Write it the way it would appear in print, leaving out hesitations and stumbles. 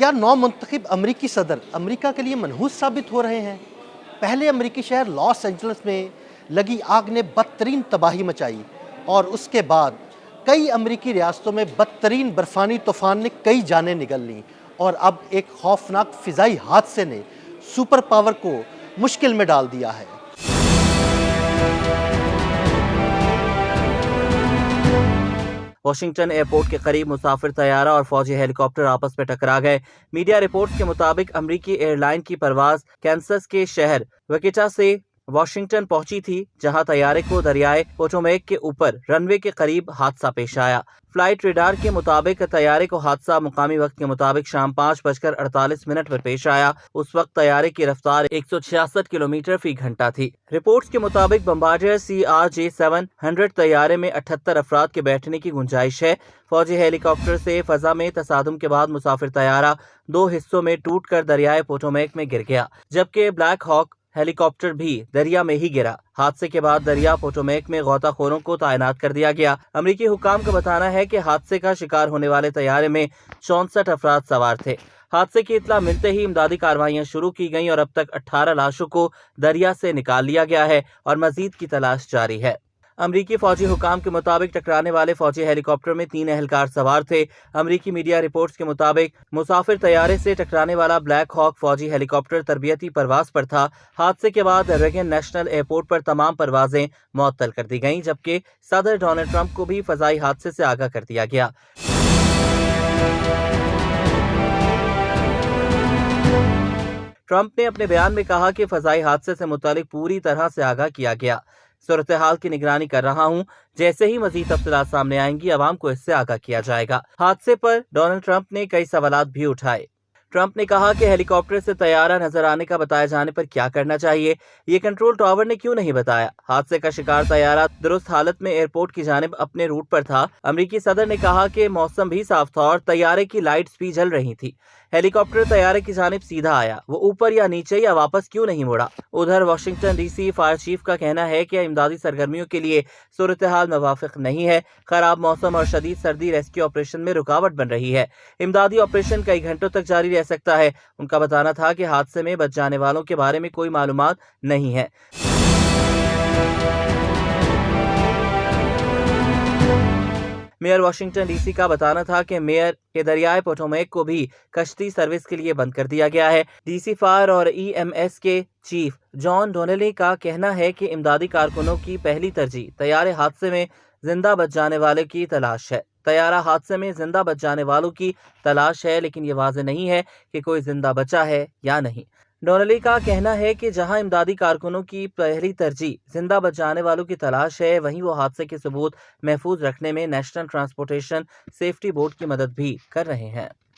کیا نو منتخب امریکی صدر امریکہ کے لیے منحوس ثابت ہو رہے ہیں؟ پہلے امریکی شہر لاس اینجلس میں لگی آگ نے بدترین تباہی مچائی اور اس کے بعد کئی امریکی ریاستوں میں بدترین برفانی طوفان نے کئی جانیں نگل لیں، اور اب ایک خوفناک فضائی حادثے نے سپر پاور کو مشکل میں ڈال دیا ہے۔ واشنگٹن ایئرپورٹ کے قریب مسافر طیارہ اور فوجی ہیلی کاپٹر آپس میں ٹکرا گئے۔ میڈیا رپورٹس کے مطابق امریکی ایئر لائن کی پرواز کینسس کے شہر وکیٹا سے واشنگٹن پہنچی تھی، جہاں طیارے کو دریائے پوٹومیک کے اوپر رن وے کے قریب حادثہ پیش آیا۔ فلائٹ ریڈار کے مطابق طیارے کو حادثہ مقامی وقت کے مطابق شام 5:48 پر پیش آیا۔ اس وقت طیارے کی رفتار 166 کلومیٹر فی گھنٹہ تھی۔ رپورٹس کے مطابق بمبارڈیر CRJ-700 طیارے میں 78 افراد کے بیٹھنے کی گنجائش ہے۔ فوجی ہیلی کاپٹر سے فضا میں تصادم کے بعد مسافر طیارہ 2 حصوں میں ٹوٹ کر دریائے پوٹومیک میں گر گیا، جبکہ بلیک ہاک ہیلی کاپٹر بھی دریا میں ہی گرا۔ حادثے کے بعد دریا پوٹومیک میں غوطہ خوروں کو تعینات کر دیا گیا۔ امریکی حکام کا بتانا ہے کہ حادثے کا شکار ہونے والے طیارے میں 64 افراد سوار تھے۔ حادثے کی اطلاع ملتے ہی امدادی کارروائیاں شروع کی گئیں اور اب تک 18 لاشوں کو دریا سے نکال لیا گیا ہے اور مزید کی تلاش جاری ہے۔ امریکی فوجی حکام کے مطابق ٹکرانے والے فوجی ہیلی کاپٹر میں 3 اہلکار سوار تھے۔ امریکی میڈیا رپورٹس کے مطابق مسافر طیارے سے ٹکرانے والا بلیک ہاک فوجی ہیلی کاپٹر تربیتی پرواز پر تھا۔ حادثے کے بعد ریگن نیشنل ایئرپورٹ پر تمام پروازیں معطل کر دی گئیں، جبکہ صدر ڈونلڈ ٹرمپ کو بھی فضائی حادثے سے آگاہ کر دیا گیا۔ ٹرمپ نے اپنے بیان میں کہا کہ فضائی حادثے سے متعلق پوری طرح سے آگاہ کیا گیا۔ صورتحال کی نگرانی کر رہا ہوں، جیسے ہی مزید تفصیلات سامنے آئیں گی عوام کو اس سے آگاہ کیا جائے گا۔ حادثے پر ڈونلڈ ٹرمپ نے کئی سوالات بھی اٹھائے۔ ٹرمپ نے کہا کہ ہیلی کاپٹر سے طیارہ نظر آنے کا بتائے جانے پر کیا کرنا چاہیے، یہ کنٹرول ٹاور نے کیوں نہیں بتایا۔ حادثے کا شکار طیارہ درست حالت میں ایئرپورٹ کی جانب اپنے روٹ پر تھا۔ امریکی صدر نے کہا کہ موسم بھی صاف تھا اور طیارے کی لائٹس بھی جل رہی تھی۔ ہیلی کاپٹر طیارے کی جانب سیدھا آیا، وہ اوپر یا نیچے یا واپس کیوں نہیں مڑا۔ ادھر واشنگٹن DC فائر چیف کا کہنا ہے کہ امدادی سرگرمیوں کے لیے صورتحال موافق نہیں ہے۔ خراب موسم اور شدید سردی ریسکیو آپریشن میں رکاوٹ بن رہی ہے۔ امدادی آپریشن کئی گھنٹوں تک جاری رہ سکتا ہے۔ ان کا بتانا تھا کہ حادثے میں بچ جانے والوں کے بارے میں کوئی معلومات نہیں ہے۔ میئر واشنگٹن DC کا بتانا تھا کہ میئر کے دریائے پوٹومیک کو بھی کشتی سروس کے لیے بند کر دیا گیا ہے۔ DC فائر اور EMS کے چیف جان ڈونیلی کا کہنا ہے کہ امدادی کارکنوں کی پہلی ترجیح طیارے حادثے میں زندہ بچ جانے والے کی تلاش ہے۔ طیارہ حادثے میں زندہ بچ جانے والوں کی تلاش ہے، لیکن یہ واضح نہیں ہے کہ کوئی زندہ بچا ہے یا نہیں۔ ڈونیلی کا کہنا ہے کہ جہاں امدادی کارکنوں کی پہلی ترجیح زندہ بچ جانے والوں کی تلاش ہے، وہیں وہ حادثے کے ثبوت محفوظ رکھنے میں نیشنل ٹرانسپورٹیشن سیفٹی بورڈ کی مدد بھی کر رہے ہیں۔